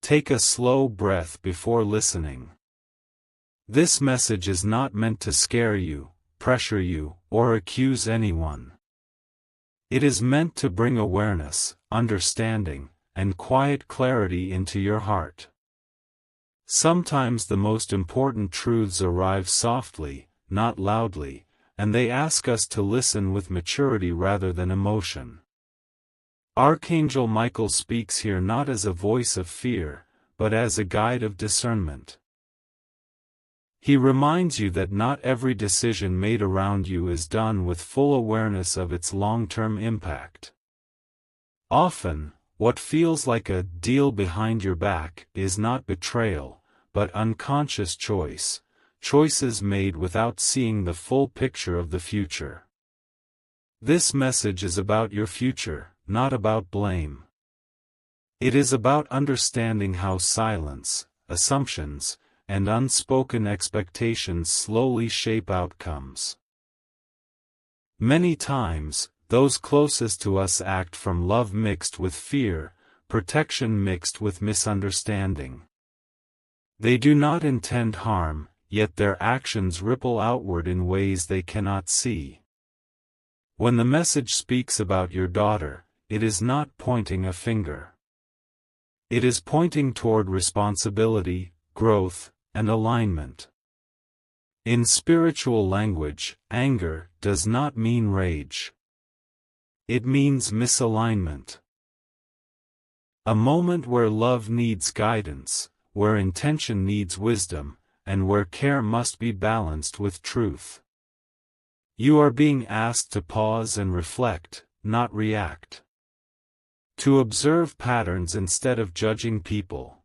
Take a slow breath before listening. This message is not meant to scare you, pressure you, or accuse anyone. It is meant to bring awareness, understanding, and quiet clarity into your heart. Sometimes the most important truths arrive softly, not loudly, and they ask us to listen with maturity rather than emotion. Archangel Michael speaks here not as a voice of fear, but as a guide of discernment. He reminds you that not every decision made around you is done with full awareness of its long-term impact. Often, what feels like a deal behind your back is not betrayal, but unconscious choices made without seeing the full picture of the future. This message is about your future, not about blame. It is about understanding how silence, assumptions, and unspoken expectations slowly shape outcomes. Many times, those closest to us act from love mixed with fear, protection mixed with misunderstanding. They do not intend harm, yet their actions ripple outward in ways they cannot see. When the message speaks about your daughter, it is not pointing a finger. It is pointing toward responsibility, growth, and alignment. In spiritual language, anger does not mean rage. It means misalignment. A moment where love needs guidance, where intention needs wisdom, and where care must be balanced with truth. You are being asked to pause and reflect, not react. To observe patterns instead of judging people.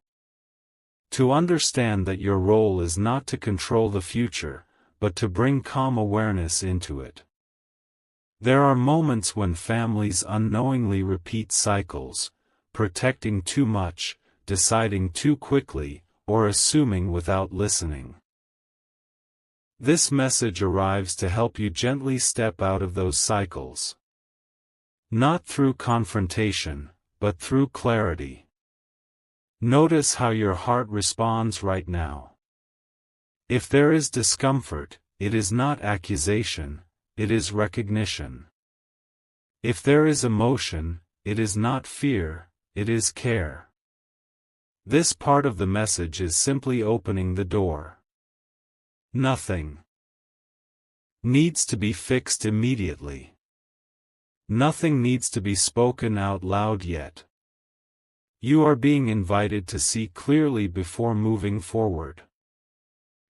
To understand that your role is not to control the future, but to bring calm awareness into it. There are moments when families unknowingly repeat cycles, protecting too much, deciding too quickly, or assuming without listening. This message arrives to help you gently step out of those cycles. Not through confrontation, but through clarity. Notice how your heart responds right now. If there is discomfort, it is not accusation, it is recognition. If there is emotion, it is not fear, it is care. This part of the message is simply opening the door. Nothing needs to be fixed immediately. Nothing needs to be spoken out loud yet. You are being invited to see clearly before moving forward.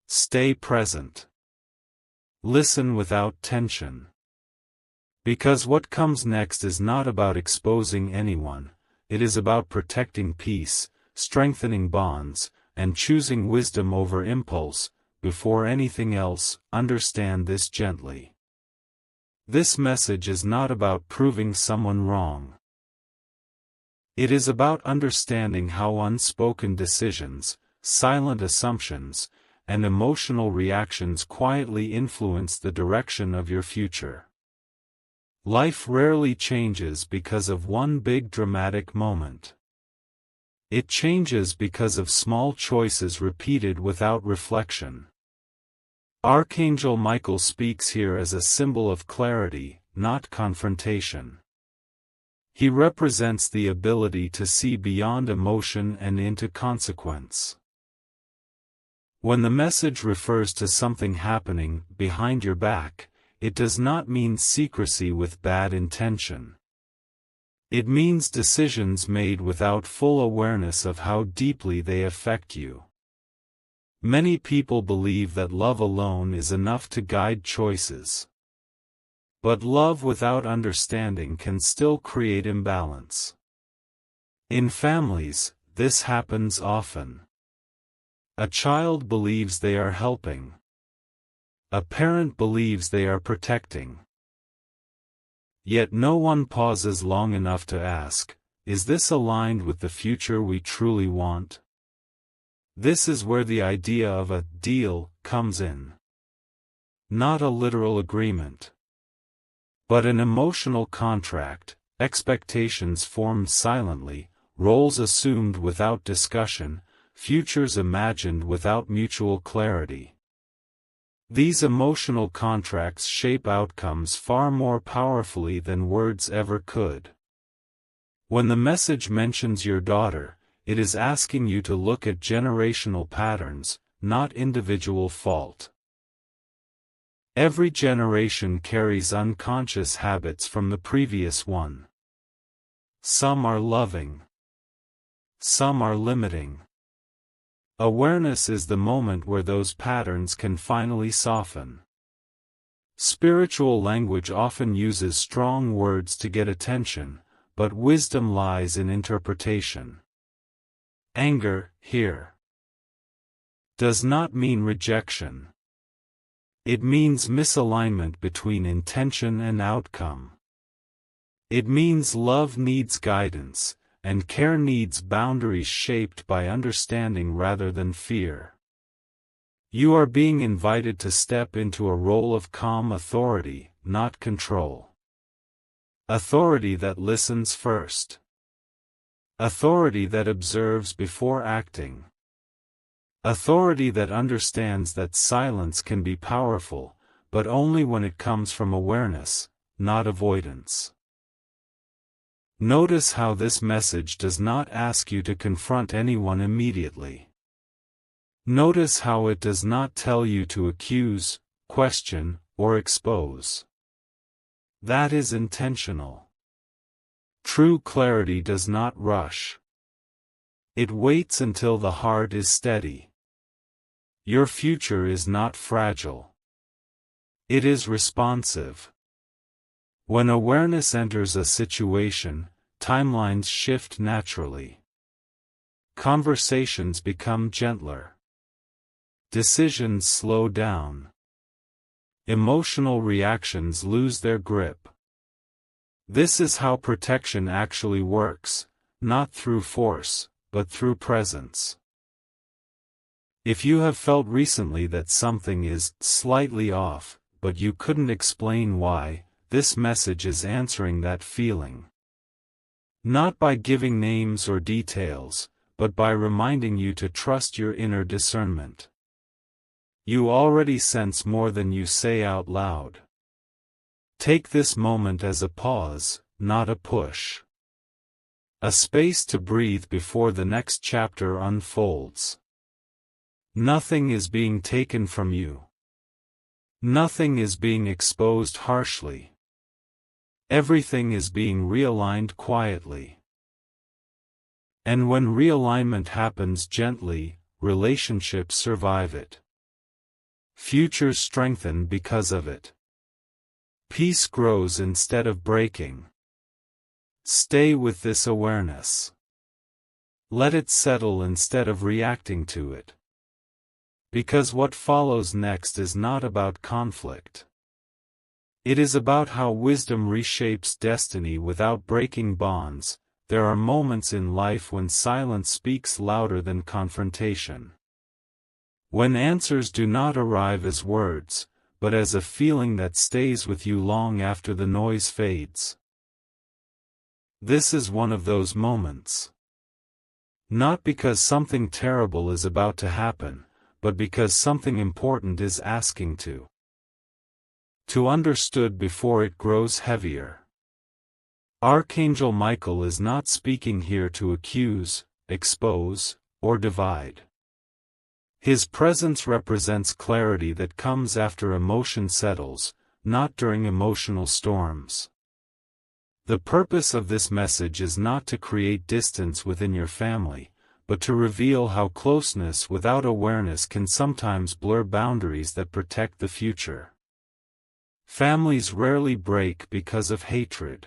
Stay present. Listen without tension. Because what comes next is not about exposing anyone, it is about protecting peace, strengthening bonds, and choosing wisdom over impulse. Before anything else, understand this gently. This message is not about proving someone wrong. It is about understanding how unspoken decisions, silent assumptions, and emotional reactions quietly influence the direction of your future. Life rarely changes because of one big dramatic moment. It changes because of small choices repeated without reflection. Archangel Michael speaks here as a symbol of clarity, not confrontation. He represents the ability to see beyond emotion and into consequence. When the message refers to something happening behind your back, it does not mean secrecy with bad intention. It means decisions made without full awareness of how deeply they affect you. Many people believe that love alone is enough to guide choices. But love without understanding can still create imbalance. In families, this happens often. A child believes they are helping. A parent believes they are protecting. Yet no one pauses long enough to ask, is this aligned with the future we truly want? This is where the idea of a deal comes in. Not a literal agreement, but an emotional contract, expectations formed silently, roles assumed without discussion, futures imagined without mutual clarity. These emotional contracts shape outcomes far more powerfully than words ever could. When the message mentions your daughter, it is asking you to look at generational patterns, not individual fault. Every generation carries unconscious habits from the previous one. Some are loving. Some are limiting. Awareness is the moment where those patterns can finally soften. Spiritual language often uses strong words to get attention, but wisdom lies in interpretation. Anger, here, does not mean rejection. It means misalignment between intention and outcome. It means love needs guidance, and care needs boundaries shaped by understanding rather than fear. You are being invited to step into a role of calm authority, not control. Authority that listens first. Authority that observes before acting. Authority that understands that silence can be powerful, but only when it comes from awareness, not avoidance. Notice how this message does not ask you to confront anyone immediately. Notice how it does not tell you to accuse, question, or expose. That is intentional. True clarity does not rush. It waits until the heart is steady. Your future is not fragile. It is responsive. When awareness enters a situation, timelines shift naturally. Conversations become gentler. Decisions slow down. Emotional reactions lose their grip. This is how protection actually works, not through force, but through presence. If you have felt recently that something is slightly off, but you couldn't explain why, this message is answering that feeling. Not by giving names or details, but by reminding you to trust your inner discernment. You already sense more than you say out loud. Take this moment as a pause, not a push. A space to breathe before the next chapter unfolds. Nothing is being taken from you. Nothing is being exposed harshly. Everything is being realigned quietly. And when realignment happens gently, relationships survive it. Futures strengthen because of it. Peace grows instead of breaking. Stay with this awareness. Let it settle instead of reacting to it. Because what follows next is not about conflict. It is about how wisdom reshapes destiny without breaking bonds. There are moments in life when silence speaks louder than confrontation. When answers do not arrive as words, but as a feeling that stays with you long after the noise fades. This is one of those moments. Not because something terrible is about to happen, but because something important is asking to understood before it grows heavier. Archangel Michael is not speaking here to accuse, expose, or divide. His presence represents clarity that comes after emotion settles, not during emotional storms. The purpose of this message is not to create distance within your family, but to reveal how closeness without awareness can sometimes blur boundaries that protect the future. Families rarely break because of hatred.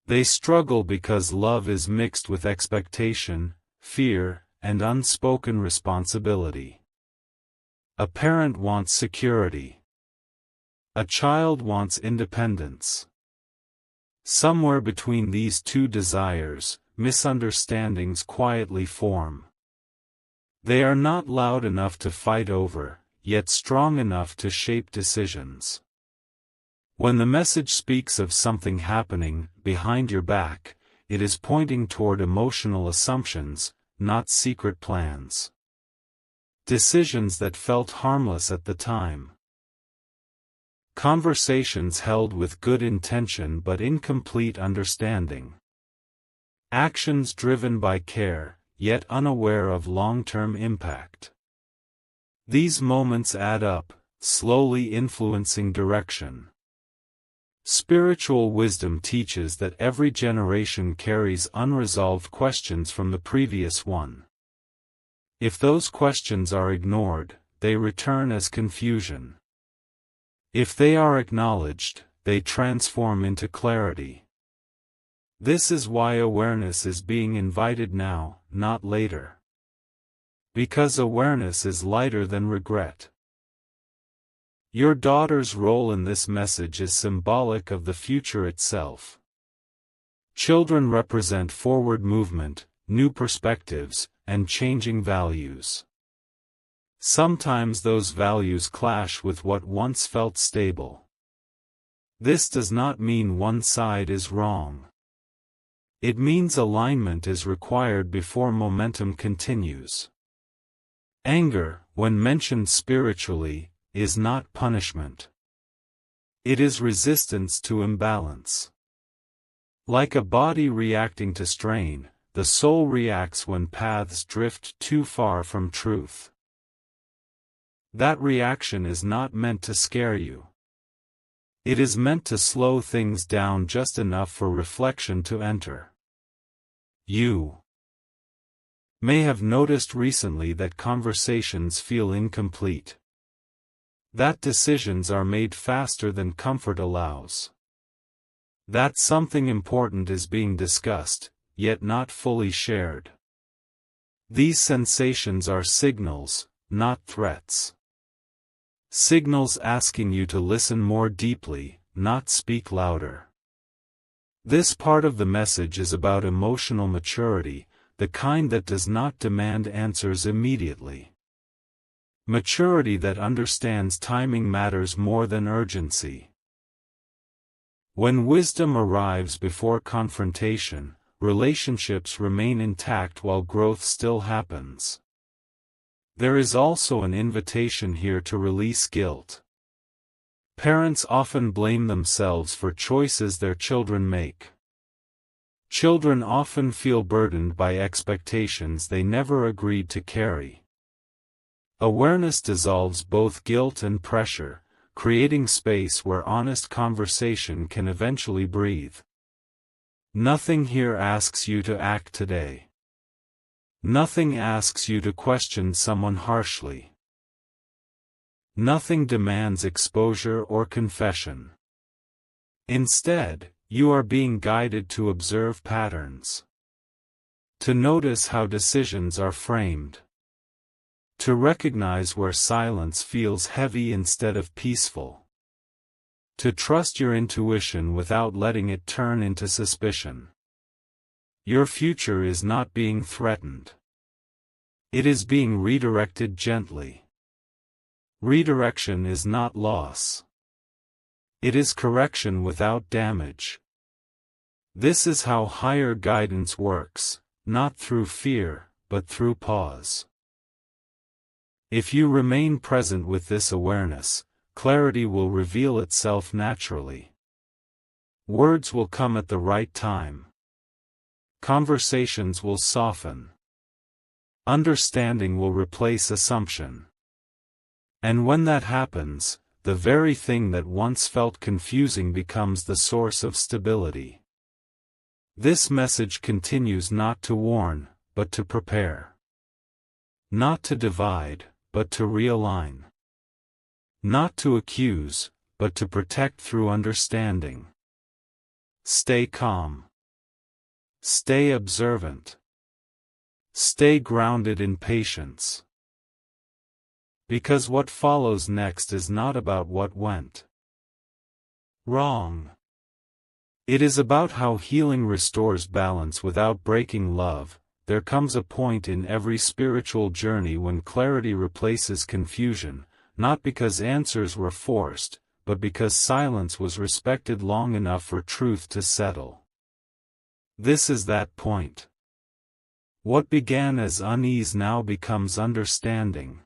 They struggle because love is mixed with expectation, fear, and unspoken responsibility. A parent wants security. A child wants independence. Somewhere between these two desires, misunderstandings quietly form. They are not loud enough to fight over, yet strong enough to shape decisions. When the message speaks of something happening behind your back, it is pointing toward emotional assumptions, not secret plans. Decisions that felt harmless at the time. Conversations held with good intention but incomplete understanding. Actions driven by care, yet unaware of long-term impact. These moments add up, slowly influencing direction. Spiritual wisdom teaches that every generation carries unresolved questions from the previous one. If those questions are ignored, they return as confusion. If they are acknowledged, they transform into clarity. This is why awareness is being invited now, not later. Because awareness is lighter than regret. Your daughter's role in this message is symbolic of the future itself. Children represent forward movement, new perspectives, and changing values. Sometimes those values clash with what once felt stable. This does not mean one side is wrong. It means alignment is required before momentum continues. Anger, when mentioned spiritually, is not punishment. It is resistance to imbalance. Like a body reacting to strain, the soul reacts when paths drift too far from truth. That reaction is not meant to scare you. It is meant to slow things down just enough for reflection to enter. You may have noticed recently that conversations feel incomplete. That decisions are made faster than comfort allows. That something important is being discussed, yet not fully shared. These sensations are signals, not threats. Signals asking you to listen more deeply, not speak louder. This part of the message is about emotional maturity, the kind that does not demand answers immediately. Maturity that understands timing matters more than urgency. When wisdom arrives before confrontation, relationships remain intact while growth still happens. There is also an invitation here to release guilt. Parents often blame themselves for choices their children make. Children often feel burdened by expectations they never agreed to carry. Awareness dissolves both guilt and pressure, creating space where honest conversation can eventually breathe. Nothing here asks you to act today. Nothing asks you to question someone harshly. Nothing demands exposure or confession. Instead, you are being guided to observe patterns. To notice how decisions are framed. To recognize where silence feels heavy instead of peaceful. To trust your intuition without letting it turn into suspicion. Your future is not being threatened. It is being redirected gently. Redirection is not loss. It is correction without damage. This is how higher guidance works, not through fear, but through pause. If you remain present with this awareness, clarity will reveal itself naturally. Words will come at the right time. Conversations will soften. Understanding will replace assumption. And when that happens, the very thing that once felt confusing becomes the source of stability. This message continues not to warn, but to prepare. Not to divide, but to realign. Not to accuse, but to protect through understanding. Stay calm. Stay observant. Stay grounded in patience. Because what follows next is not about what went wrong. It is about how healing restores balance without breaking love. There comes a point in every spiritual journey when clarity replaces confusion, not because answers were forced, but because silence was respected long enough for truth to settle. This is that point. What began as unease now becomes understanding.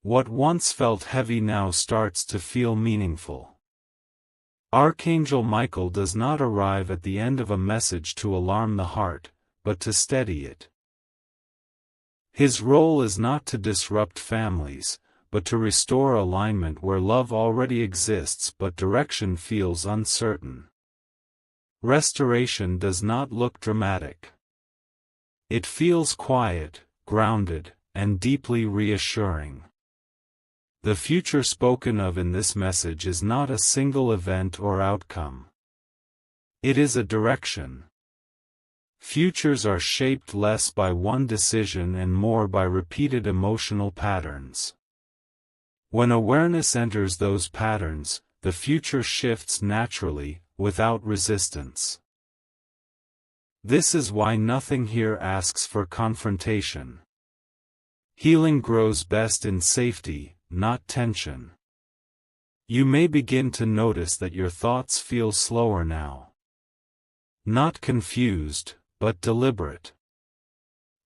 What once felt heavy now starts to feel meaningful. Archangel Michael does not arrive at the end of a message to alarm the heart, but to steady it. His role is not to disrupt families, but to restore alignment where love already exists but direction feels uncertain. Restoration does not look dramatic. It feels quiet, grounded, and deeply reassuring. The future spoken of in this message is not a single event or outcome. It is a direction. Futures are shaped less by one decision and more by repeated emotional patterns. When awareness enters those patterns, the future shifts naturally, without resistance. This is why nothing here asks for confrontation. Healing grows best in safety, not tension. You may begin to notice that your thoughts feel slower now. Not confused, but deliberate.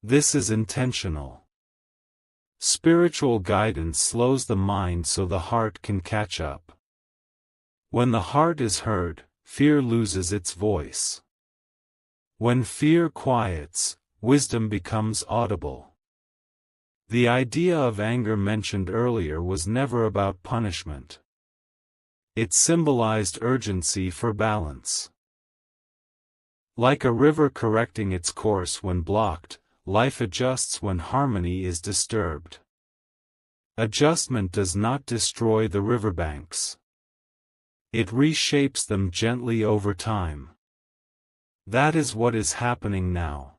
This is intentional. Spiritual guidance slows the mind so the heart can catch up. When the heart is heard, fear loses its voice. When fear quiets, wisdom becomes audible. The idea of anger mentioned earlier was never about punishment. It symbolized urgency for balance. Like a river correcting its course when blocked, life adjusts when harmony is disturbed. Adjustment does not destroy the riverbanks. It reshapes them gently over time. That is what is happening now.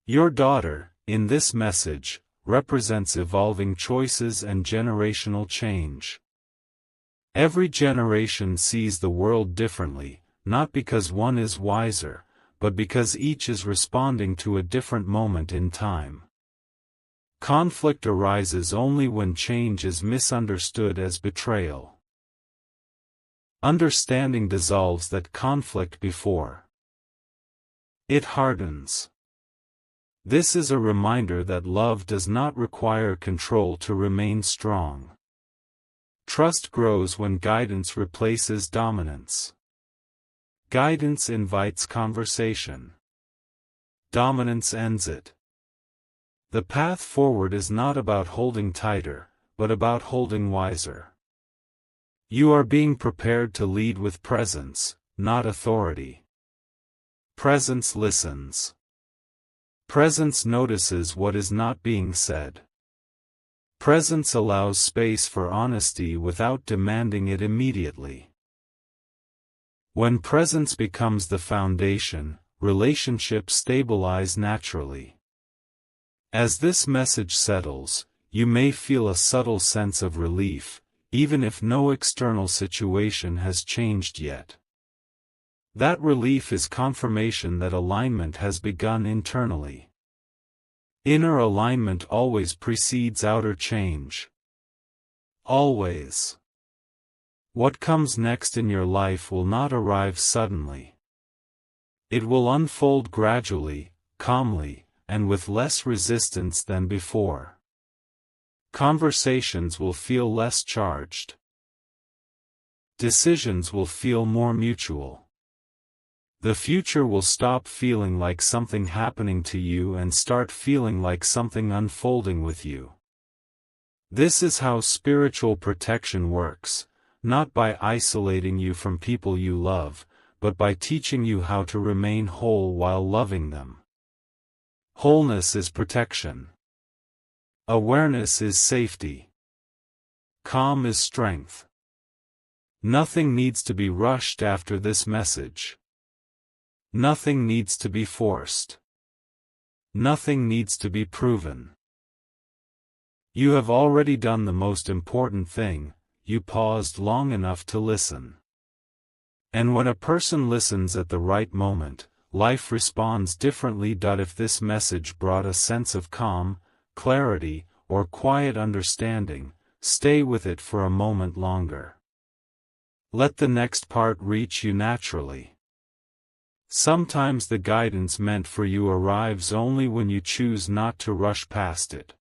Your daughter, in this message, represents evolving choices and generational change. Every generation sees the world differently, not because one is wiser, but because each is responding to a different moment in time. Conflict arises only when change is misunderstood as betrayal. Understanding dissolves that conflict before it hardens. This is a reminder that love does not require control to remain strong. Trust grows when guidance replaces dominance. Guidance invites conversation. Dominance ends it. The path forward is not about holding tighter, but about holding wiser. You are being prepared to lead with presence, not authority. Presence listens. Presence notices what is not being said. Presence allows space for honesty without demanding it immediately. When presence becomes the foundation, relationships stabilize naturally. As this message settles, you may feel a subtle sense of relief, even if no external situation has changed yet. That relief is confirmation that alignment has begun internally. Inner alignment always precedes outer change. Always. What comes next in your life will not arrive suddenly. It will unfold gradually, calmly, and with less resistance than before. Conversations will feel less charged. Decisions will feel more mutual. The future will stop feeling like something happening to you and start feeling like something unfolding with you. This is how spiritual protection works, not by isolating you from people you love, but by teaching you how to remain whole while loving them. Wholeness is protection. Awareness is safety. Calm is strength. Nothing needs to be rushed after this message. Nothing needs to be forced. Nothing needs to be proven. You have already done the most important thing, you paused long enough to listen. And when a person listens at the right moment, life responds differently. If this message brought a sense of calm, clarity, or quiet understanding, stay with it for a moment longer. Let the next part reach you naturally. Sometimes the guidance meant for you arrives only when you choose not to rush past it.